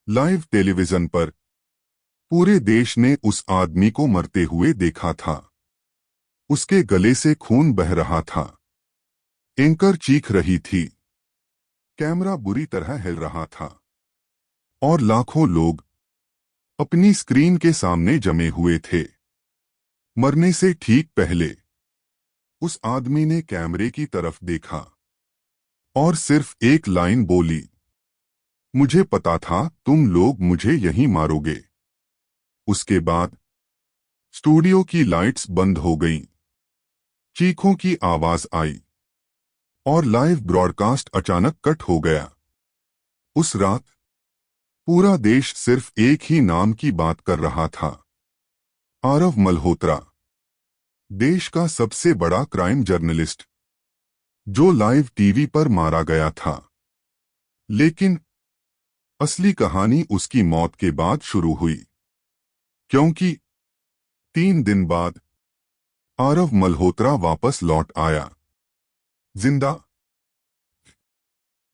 Live television पर पूरे देश ने उस आदमी को मरते हुए देखा था। उसके गले से खून बह रहा था। एंकर चीख रही थी। कैमरा बुरी तरह हिल रहा था और लाखों लोग अपनी स्क्रीन के सामने जमे हुए थे। मरने से ठीक पहले उस आदमी ने कैमरे की तरफ देखा और सिर्फ एक लाइन बोली, मुझे पता था तुम लोग मुझे यहीं मारोगे। उसके बाद स्टूडियो की लाइट्स बंद हो गईं। चीखों की आवाज आई और लाइव ब्रॉडकास्ट अचानक कट हो गया। उस रात पूरा देश सिर्फ एक ही नाम की बात कर रहा था, आरव मल्होत्रा, देश का सबसे बड़ा क्राइम जर्नलिस्ट, जो लाइव टीवी पर मारा गया था। लेकिन असली कहानी उसकी मौत के बाद शुरू हुई, क्योंकि 3 दिन बाद आरव मल्होत्रा वापस लौट आया, जिंदा।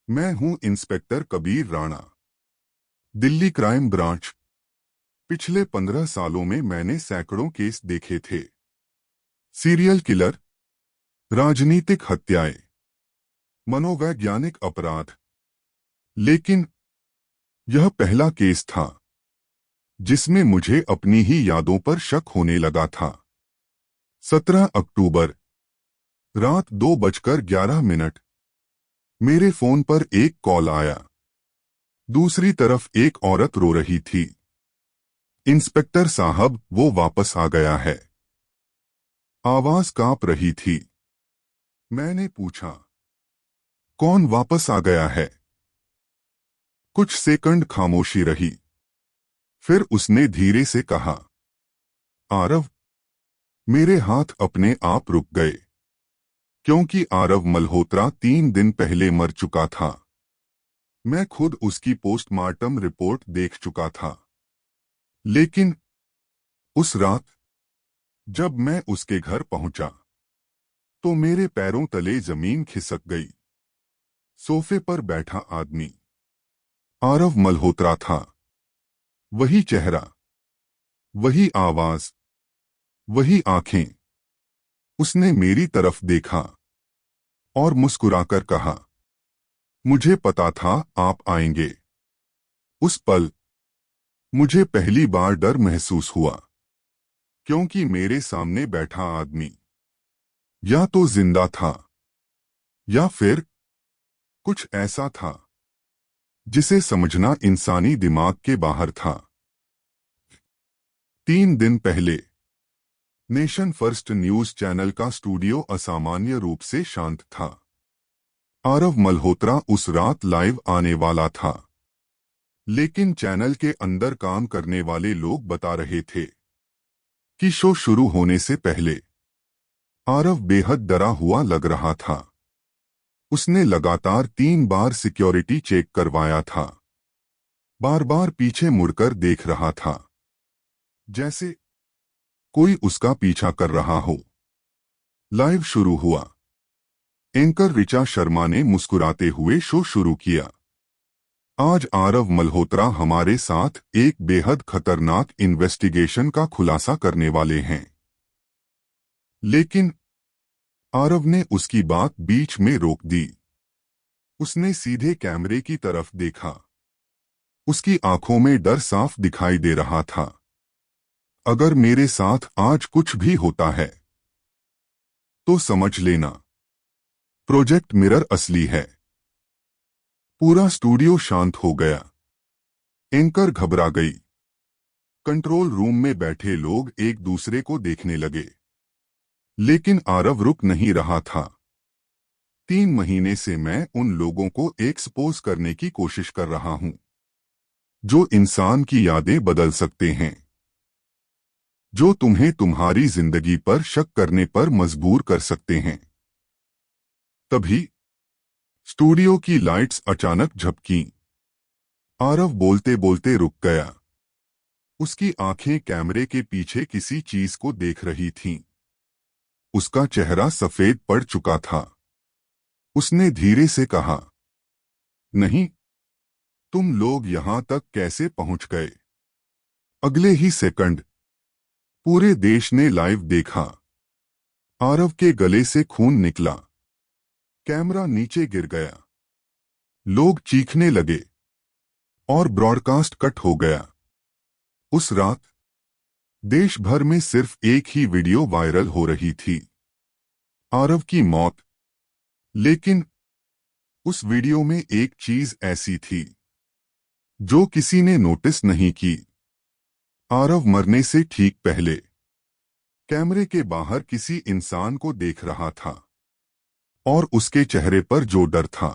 मैं हूं inspector Kabir Rana, Delhi crime branch. पिछले 15 सालों में मैंने सैकड़ों केस देखे थे, सीरियल किलर, राजनीतिक हत्याएं, मनोवैज्ञानिक अपराध। लेकिन यह पहला केस था जिसमें मुझे अपनी ही यादों पर शक होने लगा था। 17 अक्टूबर रात 2:11 मेरे फोन पर एक कॉल आया। दूसरी तरफ एक औरत रो रही थी, इंस्पेक्टर साहब, वो वापस आ गया है। आवाज कांप रही थी। मैंने पूछा, कौन वापस आ गया है? कुछ सेकंड खामोशी रही। फिर उसने धीरे से कहा, आरव। मेरे हाथ अपने आप रुक गए, क्योंकि आरव मल्होत्रा 3 दिन पहले मर चुका था। मैं खुद उसकी पोस्टमार्टम रिपोर्ट देख चुका था। लेकिन उस रात जब मैं उसके घर पहुंचा तो मेरे पैरों तले जमीन खिसक गई। सोफे पर बैठा आदमी आरव मल्होत्रा था। वही चेहरा, वही आवाज, वही आंखें। उसने मेरी तरफ देखा और मुस्कुराकर कहा, मुझे पता था आप आएंगे। उस पल मुझे पहली बार डर महसूस हुआ, क्योंकि मेरे सामने बैठा आदमी या तो जिंदा था या फिर कुछ ऐसा था जिसे समझना इंसानी दिमाग के बाहर था। 3 दिन पहले नेशन फर्स्ट न्यूज चैनल का स्टूडियो असामान्य रूप से शांत था। आरव मल्होत्रा उस रात लाइव आने वाला था, लेकिन चैनल के अंदर काम करने वाले लोग बता रहे थे कि शो शुरू होने से पहले आरव बेहद डरा हुआ लग रहा था। उसने लगातार 3 बार सिक्योरिटी चेक करवाया था, बार बार पीछे मुड़कर देख रहा था, जैसे कोई उसका पीछा कर रहा हो। लाइव शुरू हुआ। एंकर ऋचा शर्मा ने मुस्कुराते हुए शो शुरू किया। आज आरव मल्होत्रा हमारे साथ एक बेहद खतरनाक इन्वेस्टिगेशन का खुलासा करने वाले हैं। लेकिन आरव ने उसकी बात बीच में रोक दी। उसने सीधे कैमरे की तरफ देखा। उसकी आंखों में डर साफ दिखाई दे रहा था। अगर मेरे साथ आज कुछ भी होता है तो समझ लेना, प्रोजेक्ट मिरर असली है। पूरा स्टूडियो शांत हो गया। एंकर घबरा गई। कंट्रोल रूम में बैठे लोग एक दूसरे को देखने लगे। लेकिन आरव रुक नहीं रहा था। 3 महीने से मैं उन लोगों को एक्सपोज करने की कोशिश कर रहा हूं, जो इंसान की यादें बदल सकते हैं, जो तुम्हें तुम्हारी जिंदगी पर शक करने पर मजबूर कर सकते हैं। तभी स्टूडियो की लाइट्स अचानक झपकीं। आरव बोलते बोलते रुक गया। उसकी आंखें कैमरे के पीछे किसी चीज को देख रही थीं। उसका चेहरा सफेद पड़ चुका था। उसने धीरे से कहा, नहीं, तुम लोग यहां तक कैसे पहुंच गए? अगले ही सेकंड पूरे देश ने लाइव देखा। आरव के गले से खून निकला, कैमरा नीचे गिर गया, लोग चीखने लगे और ब्रॉडकास्ट कट हो गया। उस रात देश भर में सिर्फ एक ही वीडियो वायरल हो रही थी, आरव की मौत। लेकिन उस वीडियो में एक चीज ऐसी थी जो किसी ने नोटिस नहीं की। आरव मरने से ठीक पहले कैमरे के बाहर किसी इंसान को देख रहा था, और उसके चेहरे पर जो डर था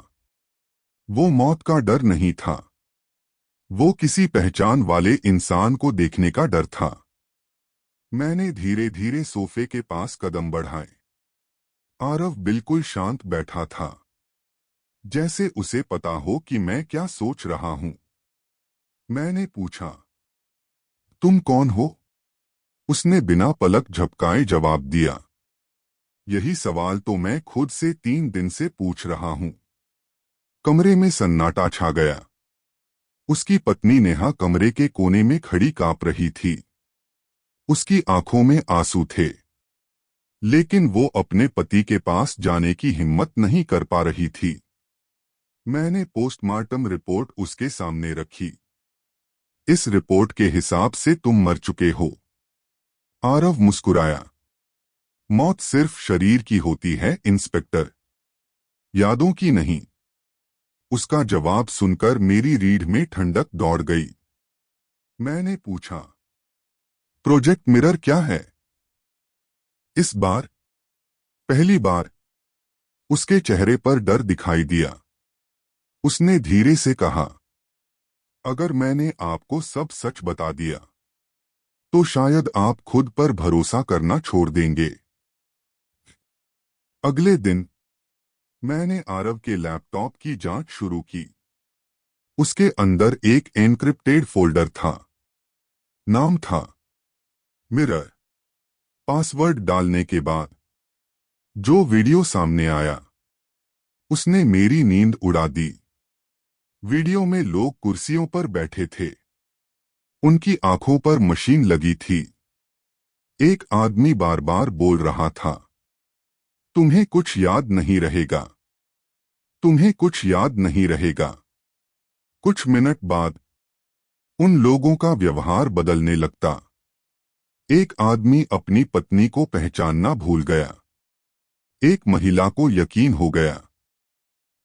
वो मौत का डर नहीं था, वो किसी पहचान वाले इंसान को देखने का डर था। मैंने धीरे धीरे सोफे के पास कदम बढ़ाए। आरव बिल्कुल शांत बैठा था, जैसे उसे पता हो कि मैं क्या सोच रहा हूं। मैंने पूछा, तुम कौन हो? उसने बिना पलक झपकाए जवाब दिया, यही सवाल तो मैं खुद से 3 दिन से पूछ रहा हूं। कमरे में सन्नाटा छा गया। उसकी पत्नी नेहा कमरे के कोने में खड़ी कांप रही थी। उसकी आंखों में आंसू थे, लेकिन वो अपने पति के पास जाने की हिम्मत नहीं कर पा रही थी। मैंने पोस्टमार्टम रिपोर्ट उसके सामने रखी। इस रिपोर्ट के हिसाब से तुम मर चुके हो। आरव मुस्कुराया, मौत सिर्फ शरीर की होती है इंस्पेक्टर, यादों की नहीं। उसका जवाब सुनकर मेरी रीढ़ में ठंडक दौड़ गई। मैंने पूछा, प्रोजेक्ट मिरर क्या है? इस बार, पहली बार, उसके चेहरे पर डर दिखाई दिया। उसने धीरे से कहा, अगर मैंने आपको सब सच बता दिया तो शायद आप खुद पर भरोसा करना छोड़ देंगे। अगले दिन मैंने आरव के लैपटॉप की जांच शुरू की। उसके अंदर एक एन्क्रिप्टेड फोल्डर था। नाम था मिरर। पासवर्ड डालने के बाद जो वीडियो सामने आया उसने मेरी नींद उड़ा दी। वीडियो में लोग कुर्सियों पर बैठे थे, उनकी आंखों पर मशीन लगी थी। एक आदमी बार बार बोल रहा था, तुम्हें कुछ याद नहीं रहेगा, तुम्हें कुछ याद नहीं रहेगा। कुछ मिनट बाद उन लोगों का व्यवहार बदलने लगता। एक आदमी अपनी पत्नी को पहचानना भूल गया। एक महिला को यकीन हो गया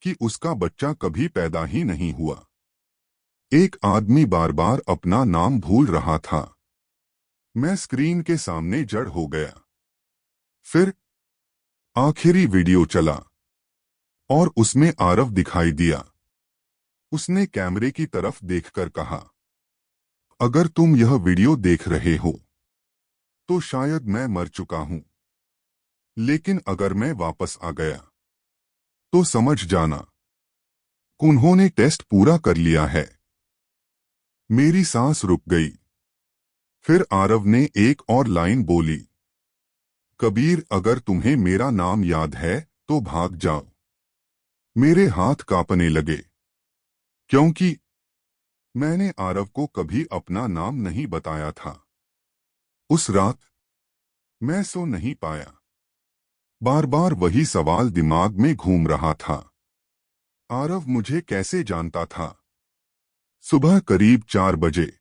कि उसका बच्चा कभी पैदा ही नहीं हुआ। एक आदमी बार बार अपना नाम भूल रहा था। मैं स्क्रीन के सामने जड़ हो गया। फिर आखिरी वीडियो चला और उसमें आरव दिखाई दिया। उसने कैमरे की तरफ देखकर कहा, अगर तुम यह वीडियो देख रहे हो तो शायद मैं मर चुका हूं, लेकिन अगर मैं वापस आ गया तो समझ जाना, उन्होंने टेस्ट पूरा कर लिया है। मेरी सांस रुक गई। फिर आरव ने एक और लाइन बोली, कबीर, अगर तुम्हें मेरा नाम याद है तो भाग जाओ। मेरे हाथ कांपने लगे, क्योंकि मैंने आरव को कभी अपना नाम नहीं बताया था। उस रात मैं सो नहीं पाया। बार बार वही सवाल दिमाग में घूम रहा था, आरव मुझे कैसे जानता था? सुबह करीब 4 बजे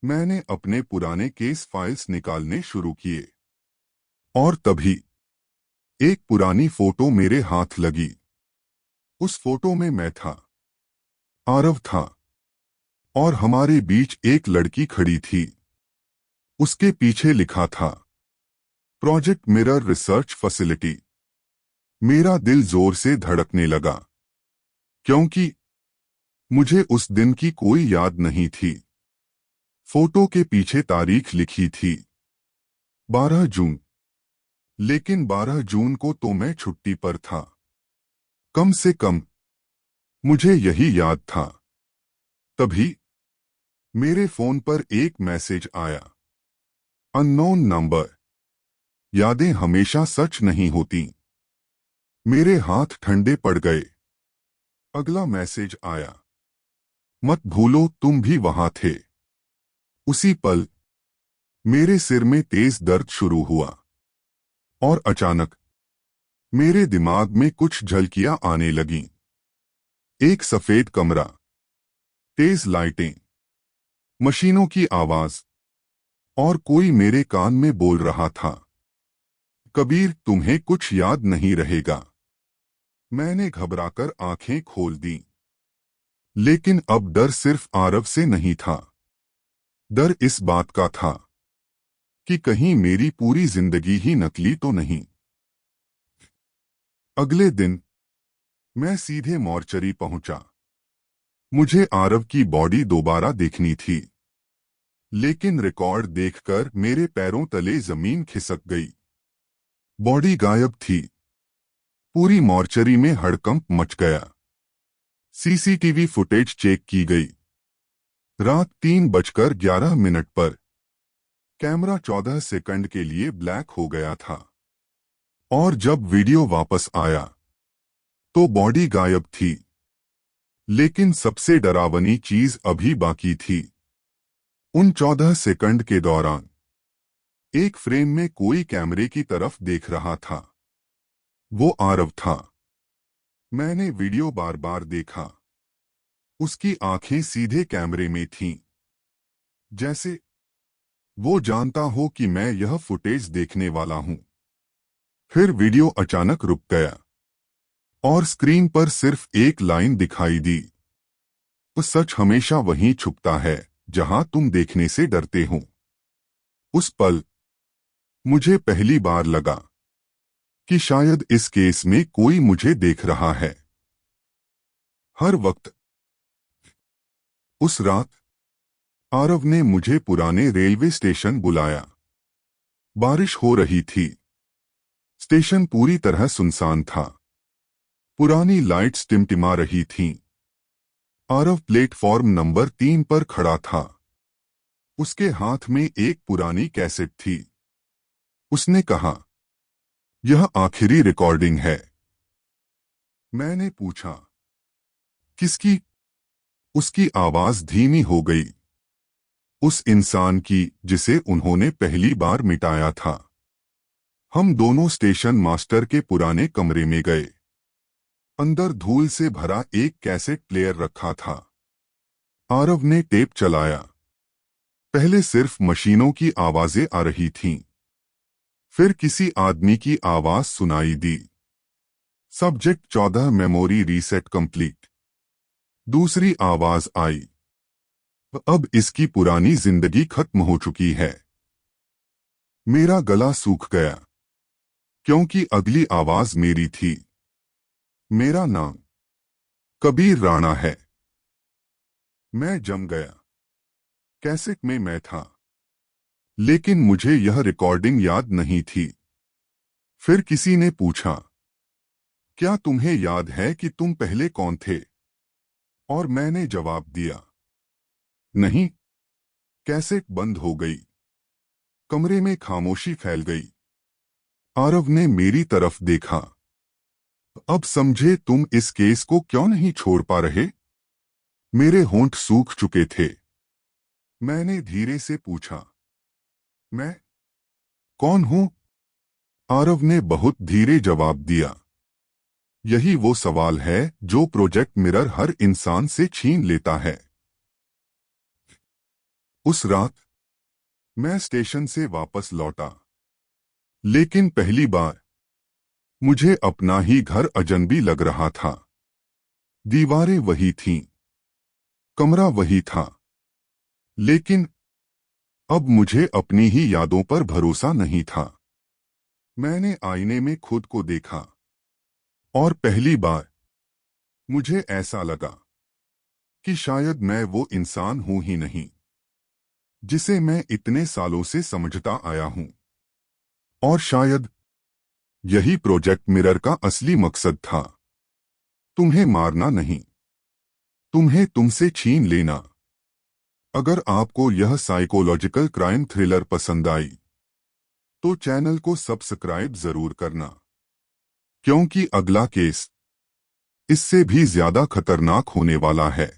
मैंने अपने पुराने केस फाइल्स निकालने शुरू किए, और तभी एक पुरानी फोटो मेरे हाथ लगी। उस फोटो में मैं था, आरव था, और हमारे बीच एक लड़की खड़ी थी। उसके पीछे लिखा था, प्रोजेक्ट मिरर रिसर्च फैसिलिटी। मेरा दिल जोर से धड़कने लगा, क्योंकि मुझे उस दिन की कोई याद नहीं थी। फोटो के पीछे तारीख लिखी थी, 12 जून। लेकिन 12 जून को तो मैं छुट्टी पर था। कम से कम मुझे यही याद था। तभी मेरे फोन पर एक मैसेज आया, अननोन नंबर। यादें हमेशा सच नहीं होती। मेरे हाथ ठंडे पड़ गए। अगला मैसेज आया, मत भूलो तुम भी वहां थे। उसी पल मेरे सिर में तेज दर्द शुरू हुआ और अचानक मेरे दिमाग में कुछ झलकियां आने लगीं। एक सफेद कमरा, तेज लाइटें, मशीनों की आवाज और कोई मेरे कान में बोल रहा था, कबीर तुम्हें कुछ याद नहीं रहेगा। मैंने घबराकर आंखें खोल दी, लेकिन अब डर सिर्फ आरव से नहीं था। डर इस बात का था कि कहीं मेरी पूरी जिंदगी ही नकली तो नहीं। अगले दिन मैं सीधे मॉर्चरी पहुंचा। मुझे आरव की बॉडी दोबारा देखनी थी, लेकिन रिकॉर्ड देखकर मेरे पैरों तले जमीन खिसक गई। बॉडी गायब थी। पूरी मॉर्चरी में हड़कंप मच गया। सीसीटीवी फुटेज चेक की गई। रात 3:11 पर कैमरा 14 सेकंड के लिए ब्लैक हो गया था, और जब वीडियो वापस आया तो बॉडी गायब थी। लेकिन सबसे डरावनी चीज अभी बाकी थी। उन 14 सेकंड के दौरान एक फ्रेम में कोई कैमरे की तरफ देख रहा था। वो आरव था। मैंने वीडियो बार बार देखा। उसकी आंखें सीधे कैमरे में थीं, जैसे वो जानता हो कि मैं यह फुटेज देखने वाला हूं। फिर वीडियो अचानक रुक गया और स्क्रीन पर सिर्फ एक लाइन दिखाई दी, तो सच हमेशा वहीं छुपता है जहां तुम देखने से डरते हो। उस पल मुझे पहली बार लगा कि शायद इस केस में कोई मुझे देख रहा है, हर वक्त। उस रात आरव ने मुझे पुराने रेलवे स्टेशन बुलाया। बारिश हो रही थी। स्टेशन पूरी तरह सुनसान था। पुरानी लाइट्स टिमटिमा रही थीं। आरव प्लेटफॉर्म नंबर 3 पर खड़ा था। उसके हाथ में एक पुरानी कैसेट थी। उसने कहा, यह आखिरी रिकॉर्डिंग है। मैंने पूछा, किसकी? उसकी आवाज धीमी हो गई। उस इंसान की जिसे उन्होंने पहली बार मिटाया था। हम दोनों स्टेशन मास्टर के पुराने कमरे में गए। अंदर धूल से भरा एक कैसेट प्लेयर रखा था। आरव ने टेप चलाया। पहले सिर्फ मशीनों की आवाजें आ रही थीं। फिर किसी आदमी की आवाज सुनाई दी, सब्जेक्ट 14 मेमोरी रीसेट कंप्लीट। दूसरी आवाज आई, अब इसकी पुरानी जिंदगी खत्म हो चुकी है। मेरा गला सूख गया, क्योंकि अगली आवाज मेरी थी। मेरा नाम कबीर राणा है। मैं जम गया। कैसेट में मैं था, लेकिन मुझे यह रिकॉर्डिंग याद नहीं थी। फिर किसी ने पूछा, क्या तुम्हें याद है कि तुम पहले कौन थे? और मैंने जवाब दिया, नहीं। कैसेट बंद हो गई। कमरे में खामोशी फैल गई। आरव ने मेरी तरफ देखा। अब समझे तुम इस केस को क्यों नहीं छोड़ पा रहे? मेरे होंठ सूख चुके थे। मैंने धीरे से पूछा, मैं कौन हूं? आरव ने बहुत धीरे जवाब दिया, यही वो सवाल है जो प्रोजेक्ट मिरर हर इंसान से छीन लेता है। उस रात मैं स्टेशन से वापस लौटा, लेकिन पहली बार मुझे अपना ही घर अजनबी लग रहा था। दीवारें वही थीं, कमरा वही था, लेकिन अब मुझे अपनी ही यादों पर भरोसा नहीं था। मैंने आईने में खुद को देखा, और पहली बार मुझे ऐसा लगा कि शायद मैं वो इंसान हूं ही नहीं जिसे मैं इतने सालों से समझता आया हूं। और शायद यही प्रोजेक्ट मिरर का असली मकसद था, तुम्हें मारना नहीं, तुम्हें तुमसे छीन लेना। अगर आपको यह साइकोलॉजिकल क्राइम थ्रिलर पसंद आई तो चैनल को सब्सक्राइब जरूर करना, क्योंकि अगला केस इससे भी ज्यादा खतरनाक होने वाला है।